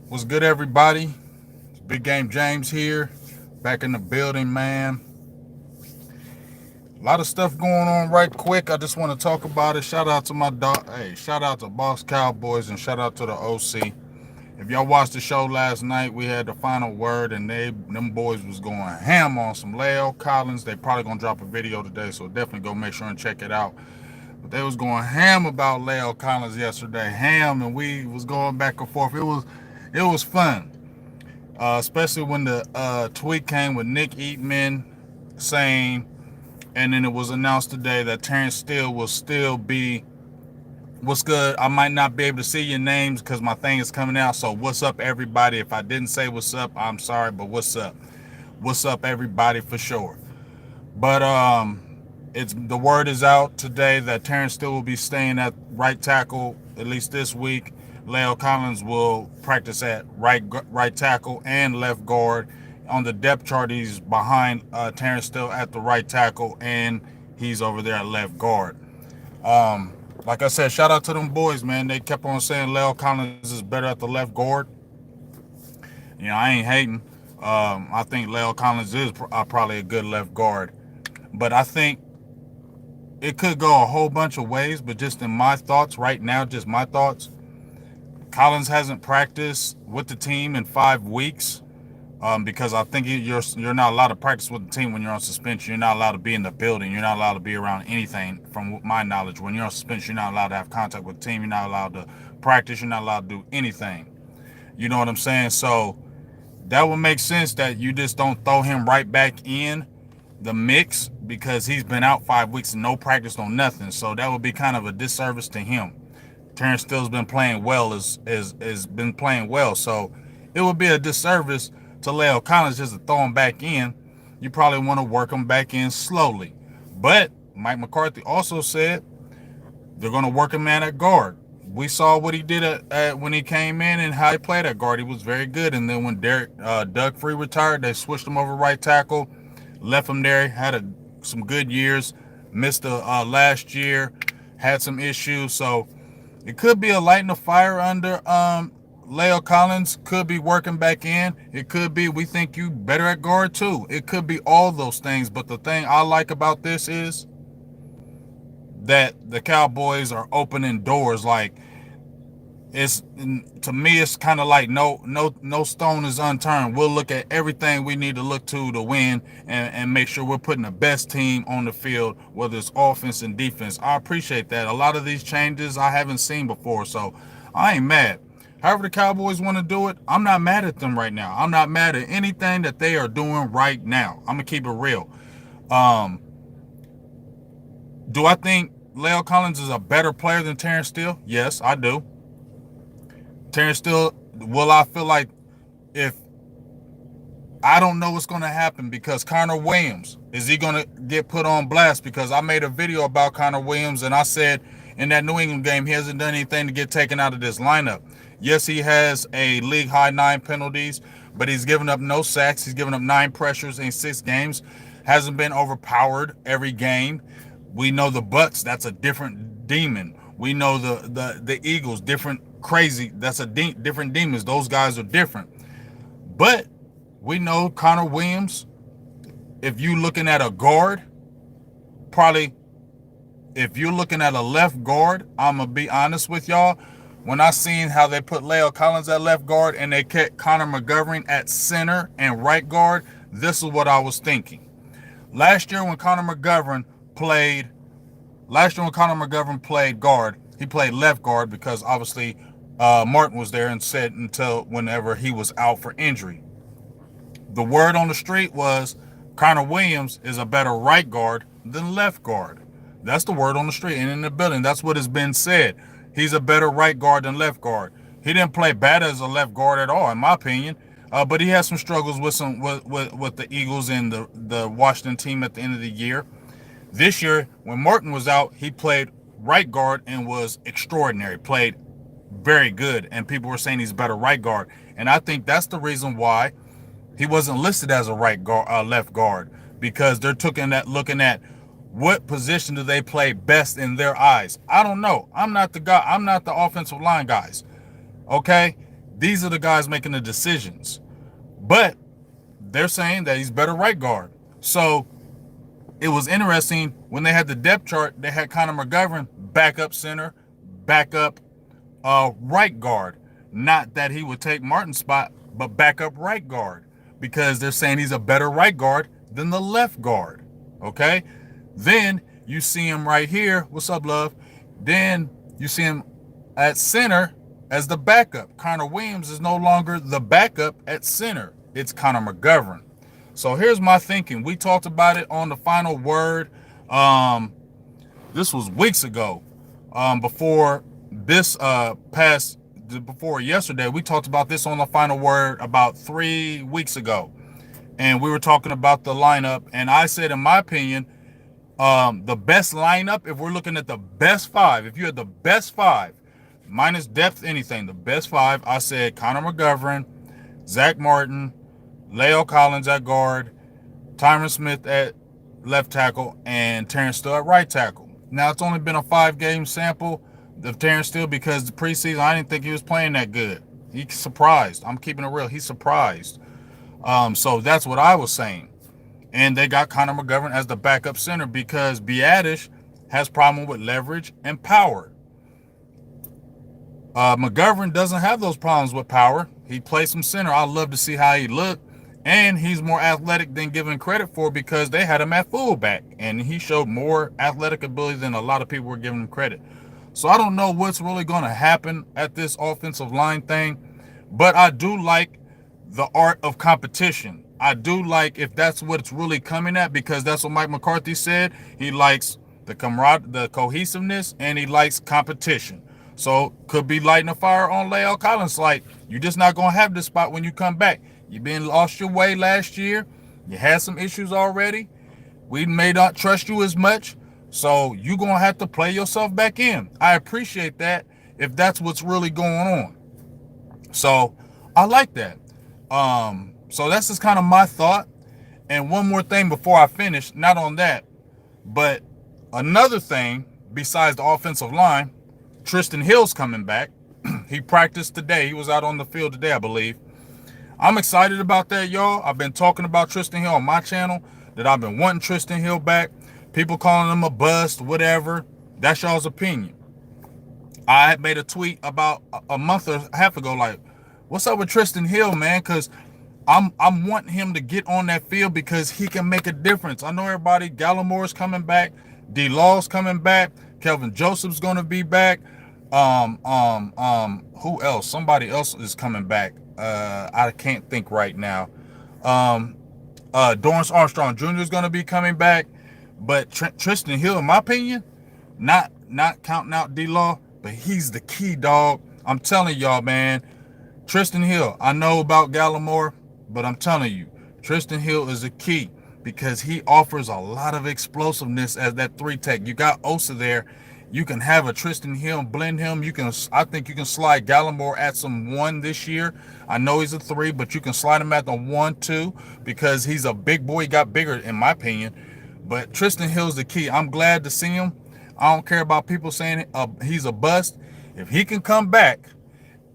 What's good, everybody? Big Game James here, back in the building, man. A lot of stuff going on right quick. I just want to talk about it. Shout out to my dog. Hey, shout out to Boss Cowboys and shout out to the OC. If y'all watched the show last night, we had the final word, and them boys was going ham on some Leo Collins. They probably gonna drop a video today, so definitely go make sure and check it out. But they was going ham about Leo Collins yesterday, ham, and we was going back and forth. It was fun. Especially when the tweet came with Nick Eatman saying, and then it was announced today that Terrence Steele will still be. What's good? I might not be able to see your names because my thing is coming out. So what's up, everybody? If I didn't say what's up, I'm sorry, but what's up? What's up, everybody, for sure. But it's the word is out today that Terrence Steele will be staying at right tackle at least this week. Leo Collins will practice at right tackle and left guard. On the depth chart, he's behind Terrence Steele at the right tackle, and he's over there at left guard. Like I said, shout out to them boys, man. They kept on saying Leo Collins is better at the left guard. I ain't hating. I think Leo Collins is probably a good left guard. But I think it could go a whole bunch of ways, but just in my thoughts right now, just my thoughts, Collins hasn't practiced with the team in 5 weeks because I think you're not allowed to practice with the team when you're on suspension. You're not allowed to be in the building. You're not allowed to be around anything. From my knowledge, when you're on suspension, you're not allowed to have contact with the team. You're not allowed to practice. You're not allowed to do anything. You know what I'm saying? So that would make sense that you just don't throw him right back in the mix because he's been out 5 weeks and no practice, no nothing. So that would be kind of a disservice to him. Terrence Steele's been playing well, is been playing well. So it would be a disservice to Leo Collins just to throw him back in. You probably want to work him back in slowly. But Mike McCarthy also said they're going to work him man at guard. We saw what he did when he came in and how he played at guard. He was very good. And then when Doug Free retired, they switched him over right tackle, left him there, had some good years, missed the last year, had some issues. So it could be a lighting the fire under Leo Collins. Could be working back in. It could be we think you better at guard too. It could be all those things. But the thing I like about this is that the Cowboys are opening doors. Like it's to me, it's kind of like no stone is unturned. We'll look at everything we need to look to win and make sure we're putting the best team on the field, whether it's offense and defense. I appreciate that. A lot of these changes I haven't seen before, so I ain't mad. However the Cowboys want to do it, I'm not mad at them right now. I'm not mad at anything that they are doing right now. I'm gonna keep it real. Do I think Leo Collins is a better player than Terrence Steele? Yes, I do. Terrence Steele, will I feel like if I don't know what's going to happen because Connor Williams, is he going to get put on blast? Because I made a video about Connor Williams and I said in that New England game, he hasn't done anything to get taken out of this lineup. Yes, he has a league high 9 penalties, but he's given up no sacks. He's given up 9 pressures in 6 games. Hasn't been overpowered every game. We know the Bucks, that's a different demon. We know the Eagles, different crazy. That's a different demons. Those guys are different. But we know Connor Williams, if you're looking at a guard, probably if you're looking at a left guard, I'm going to be honest with y'all. When I seen how they put Leo Collins at left guard and they kept Connor McGovern at center and right guard, this is what I was thinking. Last year when Connor McGovern played guard, he played left guard because obviously Martin was there and said until whenever he was out for injury. The word on the street was Connor Williams is a better right guard than left guard. That's the word on the street and in the building. That's what has been said. He's a better right guard than left guard. He didn't play bad as a left guard at all, in my opinion. But he had some struggles with the Eagles and the Washington team at the end of the year. This year, when Martin was out, he played right guard and was extraordinary. Played very good, and people were saying he's a better right guard. And I think that's the reason why he wasn't listed as a left guard, because they're looking at what position do they play best in their eyes. I don't know. I'm not the guy. I'm not the offensive line guys. Okay, These are the guys making the decisions. But they're saying that he's better right guard. So it was interesting when they had the depth chart, they had Connor McGovern backup center, backup right guard. Not that he would take Martin's spot, but backup right guard, because they're saying he's a better right guard than the left guard. Okay? Then you see him right here. What's up, love? Then you see him at center as the backup. Connor Williams is no longer the backup at center. It's Connor McGovern. So here's my thinking. We talked about it on the final word. This was weeks ago. Before yesterday, we talked about this on the final word about 3 weeks ago. And we were talking about the lineup. And I said, in my opinion, the best lineup, if we're looking at the best five, if you had the best five, minus depth, anything, the best five, I said Connor McGovern, Zach Martin, La'el Collins at guard, Tyron Smith at left tackle, and Terrence Steele at right tackle. Now, it's only been a 5-game sample of Terrence Steele because the preseason, I didn't think he was playing that good. He's surprised. I'm keeping it real. He's surprised. So that's what I was saying. And they got Connor McGovern as the backup center because Biadasz has problem with leverage and power. McGovern doesn't have those problems with power. He plays some center. I love to see how he looked. And he's more athletic than given credit for because they had him at fullback. And he showed more athletic ability than a lot of people were giving him credit. So I don't know what's really going to happen at this offensive line thing. But I do like the art of competition. I do like if that's what it's really coming at, because that's what Mike McCarthy said. He likes the cohesiveness, and he likes competition. So could be lighting a fire on La'el Collins. Like, you're just not going to have this spot when you come back. You've been lost your way last year. You had some issues already. We may not trust you as much. So you're going to have to play yourself back in. I appreciate that if that's what's really going on. So I like that. So that's just kind of my thought. And one more thing before I finish, not on that, but another thing besides the offensive line, Tristan Hill's coming back. He practiced today. He was out on the field today, I believe. I'm excited about that, y'all. I've been talking about Tristan Hill on my channel, that I've been wanting Tristan Hill back. People calling him a bust, whatever. That's y'all's opinion. I had made a tweet about a month or a half ago, like, what's up with Tristan Hill, man? Because I'm wanting him to get on that field because he can make a difference. I know everybody, Gallimore's coming back, D-Law's coming back, Kelvin Joseph's going to be back. Who else? Somebody else is coming back. I can't think right now. Dorrance Armstrong Jr. is going to be coming back, but Tristan Hill, in my opinion, not counting out D-Law, but he's the key, dog. I'm telling y'all, man. Tristan Hill, I know about Gallimore, but I'm telling you, Tristan Hill is a key because he offers a lot of explosiveness as that 3-tech. You got Osa there. You can have a Tristan Hill, blend him. I think you can slide Gallimore at some 1 this year. I know he's a 3, but you can slide him at the 1, 2, because he's a big boy. He got bigger, in my opinion. But Tristan Hill's the key. I'm glad to see him. I don't care about people saying he's a bust. If he can come back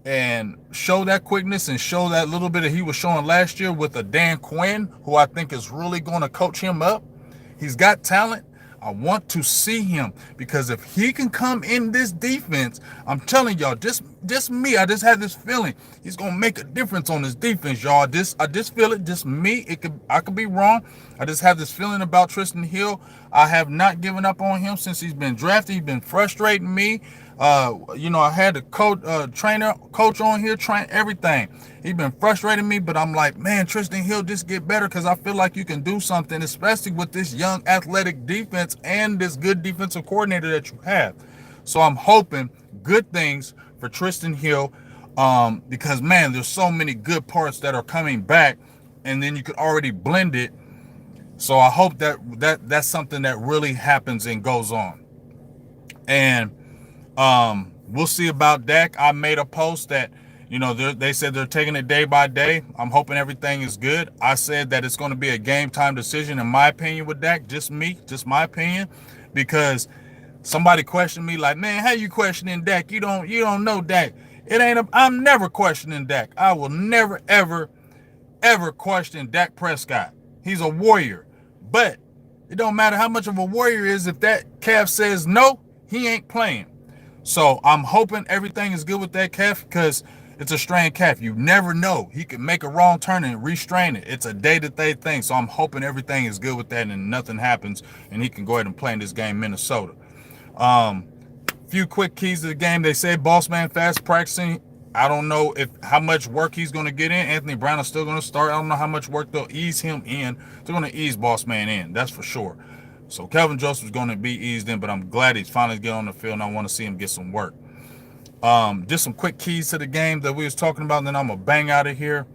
and show that quickness and show that little bit that he was showing last year with a Dan Quinn, who I think is really going to coach him up. He's got talent. I want to see him because if he can come in this defense, I'm telling y'all, just me, I just have this feeling he's gonna make a difference on this defense, y'all. I just feel it, just me. I could be wrong. I just have this feeling about Tristan Hill. I have not given up on him since he's been drafted. He's been frustrating me. I had the coach on here trying everything. He's been frustrating me, but I'm like, man, Tristan Hill, just get better because I feel like you can do something, especially with this young athletic defense and this good defensive coordinator that you have. So I'm hoping good things for Tristan Hill because, man, there's so many good parts that are coming back, and then you could already blend it. So I hope that's something that really happens and goes on. And we'll see about Dak. I made a post that, they said they're taking it day by day. I'm hoping everything is good. I said that it's going to be a game time decision, in my opinion, with Dak. Just my opinion, because somebody questioned me like, man, how you questioning Dak? You don't know Dak. I'm never questioning Dak. I will never, ever question Dak Prescott. He's a warrior. But it don't matter how much of a warrior he is. If that calf says no, he ain't playing. So I'm hoping everything is good with that calf because it's a strained calf. You never know. He could make a wrong turn and restrain it. It's a day-to-day thing. So I'm hoping everything is good with that and nothing happens and he can go ahead and play in this game, Minnesota. Few quick keys to the game. They say Boss Man fast practicing. I don't know how much work he's going to get in. Anthony Brown is still going to start. I don't know how much work they'll ease him in. They're going to ease Boss Man in. That's for sure. So Kelvin Joseph is going to be eased in, but I'm glad he's finally getting on the field, and I want to see him get some work. Just some quick keys to the game that we was talking about, and then I'm going to bang out of here.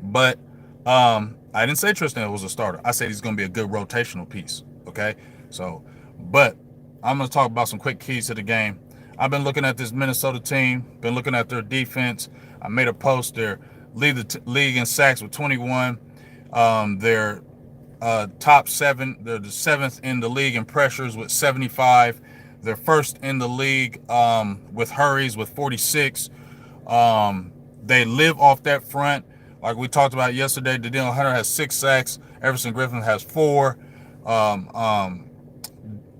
But I didn't say Tristan Hill was a starter. I said he's going to be a good rotational piece, okay? So, but I'm going to talk about some quick keys to the game. I've been looking at this Minnesota team, been looking at their defense. I made a post there. Lead the league in sacks with 21. They're top 7. They're the 7th in the league in pressures with 75. They're first in the league with hurries with 46. They live off that front. Like we talked about yesterday, Danielle Hunter has 6 sacks. Everson Griffin has 4.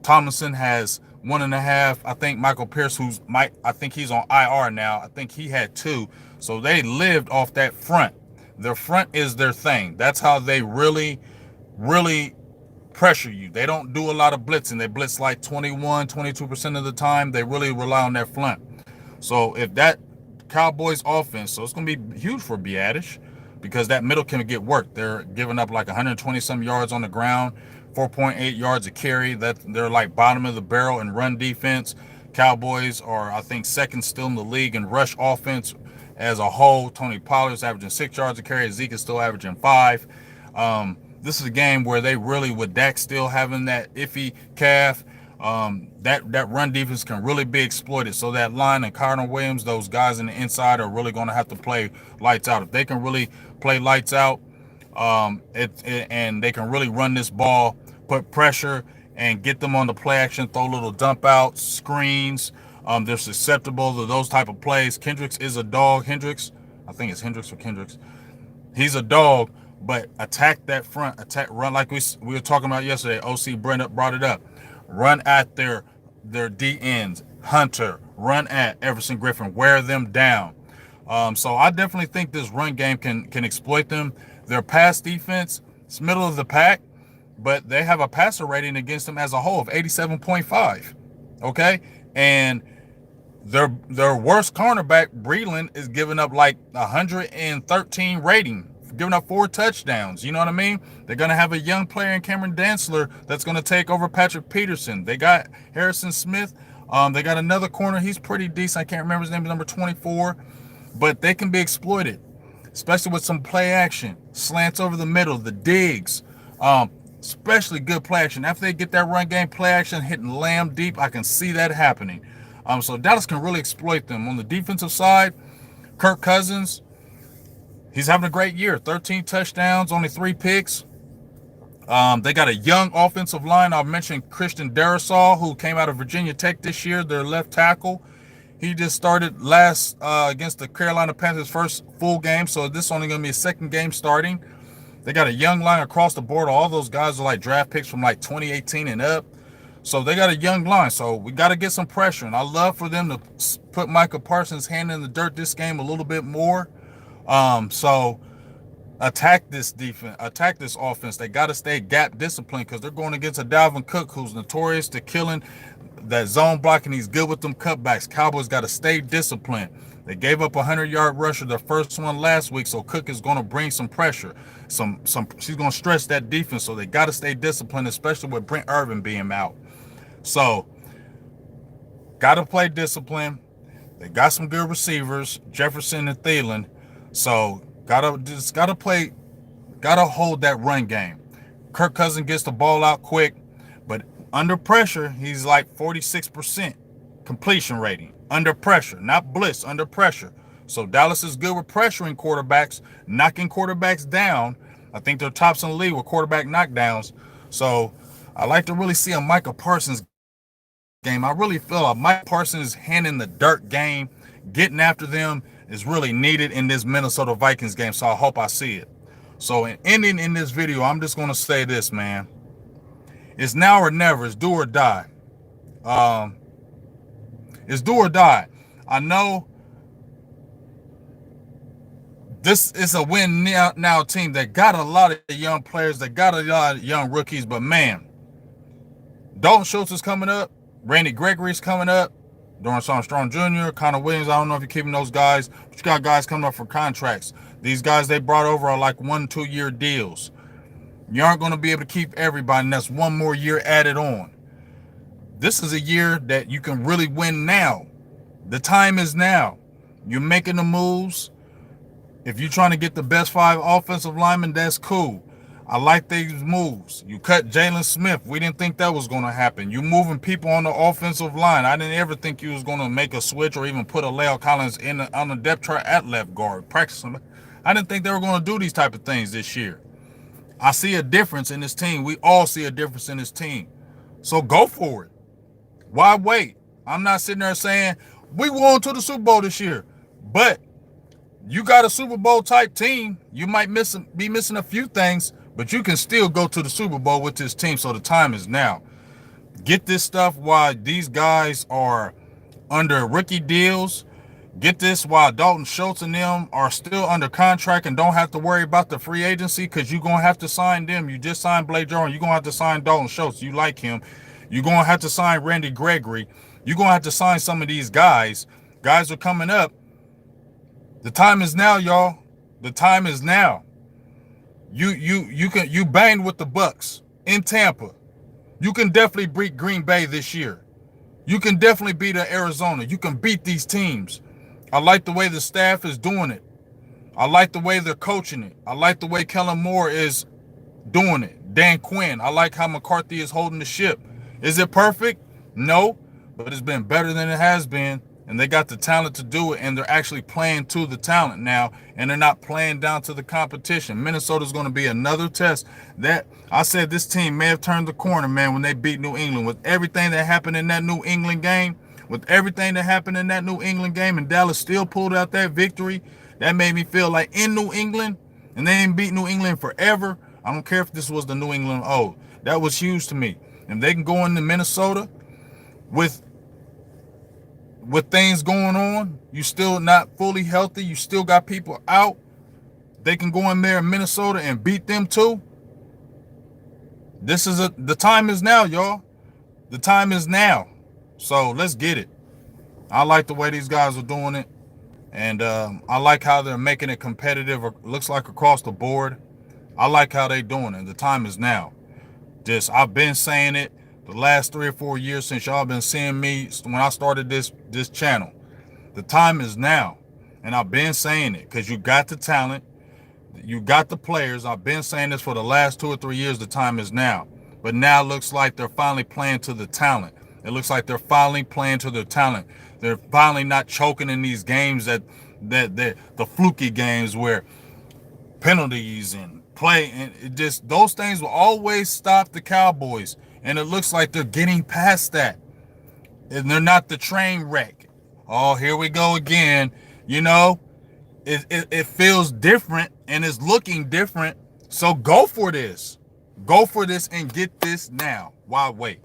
Tomlinson has 1.5. I think Michael Pierce, I think he's on IR now. I think he had 2. So they lived off that front. Their front is their thing. That's how they really pressure you. They don't do a lot of blitzing. They blitz like 22% of the time. They really rely on their front. So if that Cowboys offense, so it's going to be huge for Biadish because that middle can get worked. They're giving up like 120-some yards on the ground, 4.8 yards a carry. They're like bottom of the barrel in run defense. Cowboys are, I think, second still in the league in rush offense as a whole. Tony Pollard's averaging 6 yards a carry. Zeke is still averaging 5. This is a game where they really, with Dak still having that iffy calf, that run defense can really be exploited. So that line and Connor Williams, those guys in the inside are really going to have to play lights out. If they can really play lights out, and they can really run this ball, put pressure, and get them on the play action, throw little dump outs, screens. They're susceptible to those type of plays. Kendricks is a dog. I think it's Hendricks or Kendricks. He's a dog, but attack that front, run like we were talking about yesterday. OC brought it up. Run at their D ends, Hunter. Run at Everson Griffin. Wear them down. So I definitely think this run game can exploit them. Their pass defense, it's middle of the pack, but they have a passer rating against them as a whole of 87.5. Okay, and their worst cornerback, Breland, is giving up like 113 rating, giving up 4 touchdowns. You know what I mean? They're going to have a young player in Cameron Dantzler that's going to take over Patrick Peterson. They got Harrison Smith. They got another corner. He's pretty decent. I can't remember his name, number 24. But they can be exploited, especially with some play action, slants over the middle, the digs, especially good play action. After they get that run game play action, hitting Lamb deep, I can see that happening. So Dallas can really exploit them. On the defensive side, Kirk Cousins, he's having a great year. 13 touchdowns, only 3 picks. They got a young offensive line. I'll mention Christian Darrisaw, who came out of Virginia Tech this year, their left tackle. He just started last against the Carolina Panthers' first full game, so this is only going to be his second game starting. They got a young line across the board. All those guys are like draft picks from like 2018 and up. So they got a young line, so we got to get some pressure. And I love for them to put Micah Parsons' hand in the dirt this game a little bit more. So attack this defense, attack this offense. They got to stay gap disciplined because they're going against a Dalvin Cook who's notorious to killing that zone blocking. He's good with them cutbacks. Cowboys got to stay disciplined. They gave up a 100-yard rusher, the first one last week, so Cook is going to bring some pressure. She's going to stretch that defense, so they got to stay disciplined, especially with Brent Irvin being out. So, got to play discipline. They got some good receivers, Jefferson and Thielen. So, gotta hold that run game. Kirk Cousins gets the ball out quick, but under pressure, he's like 46% completion rating. Under pressure, not blitz, under pressure. So Dallas is good with pressuring quarterbacks, knocking quarterbacks down. I think they're tops in the league with quarterback knockdowns. So I like to really see a Micah Parsons game. I really feel a Micah Parsons hand in the dirt game, getting after them is really needed in this Minnesota Vikings game. So I hope I see it. So in ending in this video, I'm just going to say this, man. It's now or never. It's do or die. It's do or die. I know this is a win now team that got a lot of young players, that got a lot of young rookies, but man, Dalton Schultz is coming up. Randy Gregory's coming up. Dorrance Armstrong Jr., Connor Williams. I don't know if you're keeping those guys, but you got guys coming up for contracts. These guys they brought over are like 1-2 year deals. You aren't going to be able to keep everybody, and that's one more year added on. This is a year that you can really win now. The time is now. You're making the moves. If you're trying to get the best 5 offensive linemen, that's cool. I like these moves. You cut Jalen Smith. We didn't think that was going to happen. You moving people on the offensive line. I didn't ever think you was going to make a switch or even put a La'el Collins on the depth chart at left guard. Practicing. I didn't think they were going to do these type of things this year. I see a difference in this team. We all see a difference in this team. So go for it. Why wait? I'm not sitting there saying we won to the Super Bowl this year, but you got a Super Bowl type team. You might be missing a few things, but you can still go to the Super Bowl with this team. So the time is now. Get this stuff while these guys are under rookie deals. Get this while Dalton Schultz and them are still under contract and don't have to worry about the free agency, because you're going to have to sign them. You just signed Blake Jordan. You're going to have to sign Dalton Schultz. You like him. You're going to have to sign Randy Gregory. You're going to have to sign some of these guys. Guys are coming up. The time is now, y'all. The time is now. You banged with the Bucks in Tampa. You can definitely beat Green Bay this year. You can definitely beat Arizona. You can beat these teams. I like the way the staff is doing it. I like the way they're coaching it. I like the way Kellen Moore is doing it. Dan Quinn. I like how McCarthy is holding the ship. Is it perfect? No, but it's been better than it has been. And they got the talent to do it, and they're actually playing to the talent now, and they're not playing down to the competition. Minnesota's going to be another test. That I said this team may have turned the corner, man, when they beat New England. With everything that happened in that New England game, and Dallas still pulled out that victory, that made me feel like in New England, and they ain't beat New England forever. I don't care if this was the New England old. That was huge to me. And they can go into Minnesota with things going on, you still not fully healthy, you still got people out, they can go in there in Minnesota and beat them too. The time is now, y'all. The time is now. So let's get it. I like the way these guys are doing it. And I like how they're making it competitive, looks like across the board. I like how they're doing it. The time is now. I've been saying it the last 3 or 4 years since y'all been seeing me when I started this channel. The time is now. And I've been saying it because you got the talent. You got the players. I've been saying this for the last 2 or 3 years. The time is now. But now it looks like they're finally playing to the talent. It looks like they're finally playing to their talent. They're finally not choking in these games that the fluky games where penalties and play, and it just, those things will always stop the Cowboys. And it looks like they're getting past that. And they're not the train wreck. Oh, here we go again. You know, it feels different and it's looking different. So go for this. Go for this and get this now. Why wait?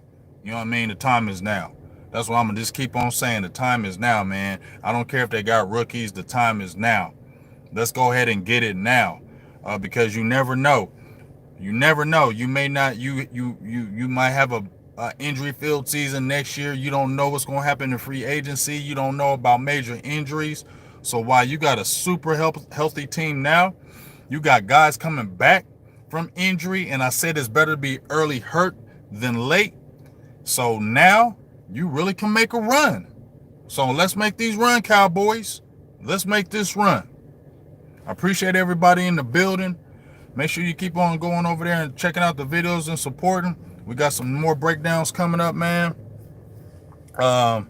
You know what I mean? The time is now. That's what I'm going to just keep on saying. The time is now, man. I don't care if they got rookies. The time is now. Let's go ahead and get it now. Because you never know. You never know. You may not. You might have a injury-filled season next year. You don't know what's going to happen in free agency. You don't know about major injuries. So while you got a super healthy team now, you got guys coming back from injury. And I said it's better to be early hurt than late. So now you really can make a run. So let's make these run, Cowboys. Let's make this run. I appreciate everybody in the building. Make sure you keep on going over there and checking out the videos and supporting. We got some more breakdowns coming up, man. The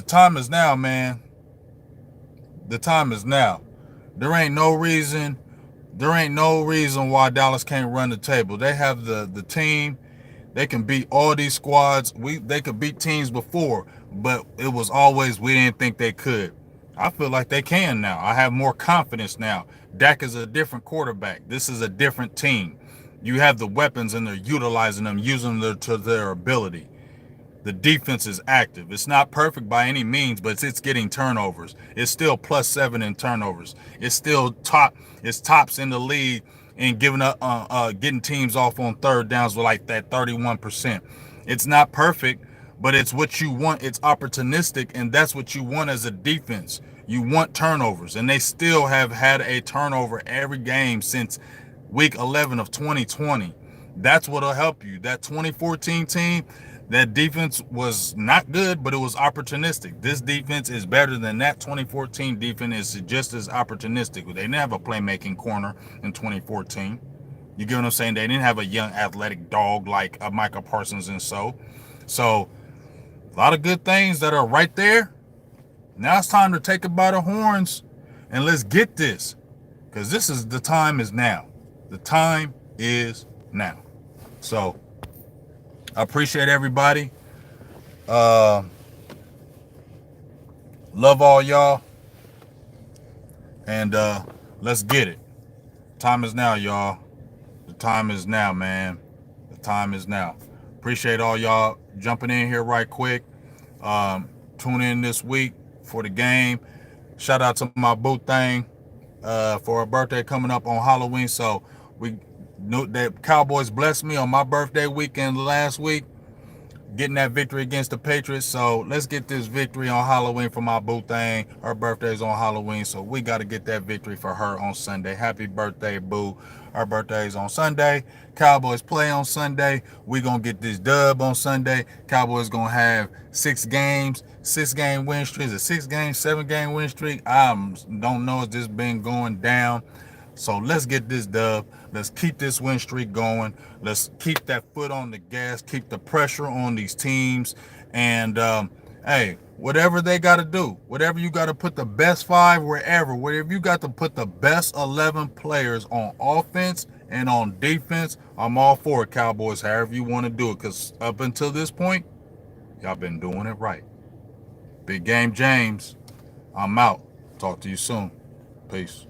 time is now, man. The time is now. There ain't no reason why Dallas can't run the table. They have the team. They can beat all these squads. They could beat teams before. but it was always we didn't think they could. I feel like they can now. I have more confidence now. Dak is a different quarterback. This is a different team. You have the weapons and they're utilizing them, using them to their ability. The defense is active. It's not perfect by any means, but it's getting turnovers. It's still +7 in turnovers. It's still top. It's tops in the league in getting teams off on third downs with like that 31%. It's not perfect, but it's what you want. It's opportunistic, and that's what you want as a defense. You want turnovers, and they still have had a turnover every game since week 11 of 2020. That's what'll help you. That 2014 team, that defense was not good, but it was opportunistic. This defense is better than that 2014 defense. Is just as opportunistic. They didn't have a playmaking corner in 2014. You get what I'm saying? They didn't have a young athletic dog like Micah Parsons and so a lot of good things that are right there. Now it's time to take it by the horns and let's get this, because the time is now. The time is now. So I appreciate everybody. Love all y'all. And let's get it. Time is now, y'all. The time is now, man. The time is now. Appreciate all y'all jumping in here right quick. Tune in this week for the game. Shout out to my boo thing for her birthday coming up on Halloween. So we know that Cowboys blessed me on my birthday weekend last week, getting that victory against the Patriots. So let's get this victory on Halloween for my boo thing. Her birthday's on Halloween, so we got to get that victory for her on Sunday. Happy birthday, boo. Her birthday's on Sunday. Cowboys play on Sunday. We going to get this dub on Sunday. Cowboys going to have 6 games, 6-game win streak. Is it 6 games, 7-game win streak? I don't know. It's just been going down. So let's get this dub. Let's keep this win streak going. Let's keep that foot on the gas, keep the pressure on these teams. And, hey, whatever they got to do, whatever you got to put the best 5 wherever, whatever you got to put the best 11 players on offense and on defense, I'm all for it, Cowboys, however you want to do it. Because up until this point, y'all been doing it right. Big Game James, I'm out. Talk to you soon. Peace.